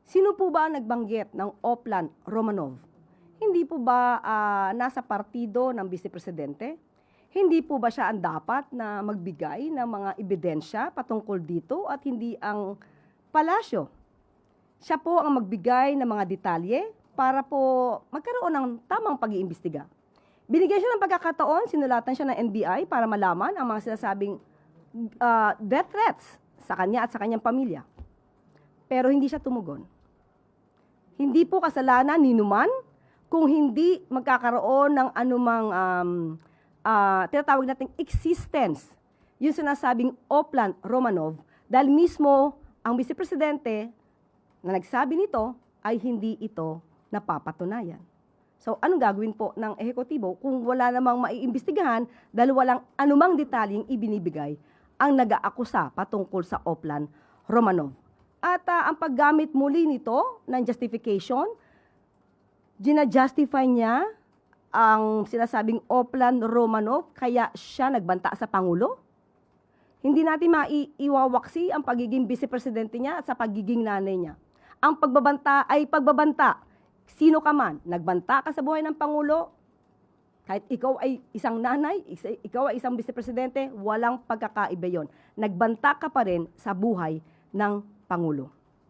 Sino po ba ang nagbanggit ng Oplan Romanov? Hindi po ba nasa partido ng Vice Presidente? Hindi po ba siya ang dapat na magbigay ng mga ebidensya patungkol dito at hindi ang palasyo? Siya po ang magbigay ng mga detalye para po magkaroon ng tamang pag-iimbestiga. Binigyan siya ng pagkakataon, sinulatan siya ng NBI para malaman ang mga sinasabing death threats sa kanya at sa kanyang pamilya. Pero hindi siya tumugon. Hindi po kasalanan ni Numan kung hindi magkakaroon ng anumang tinatawag nating existence, yung sinasabing Oplan Romanov, dahil mismo ang Vice Presidente na nagsabi nito ay hindi ito napapatunayan. So, anong gagawin po ng ehekutibo kung wala namang maiimbestigahan dahil walang anumang detalyeng ibinibigay ang nag-aakusa patungkol sa Oplan Romanov? At ang paggamit muli nito ng justification, gina-justify niya ang sinasabing Oplan Romanov kaya siya nagbanta sa Pangulo? Hindi natin maiwawaksi ang pagiging Vice Presidente niya at sa pagiging nanay niya. Ang pagbabanta ay pagbabanta. Sino ka man, nagbanta ka sa buhay ng Pangulo, kahit ikaw ay isang nanay, ikaw ay isang Vice Presidente, walang pagkakaiba yon. Nagbanta ka pa rin sa buhay ng Pangulo.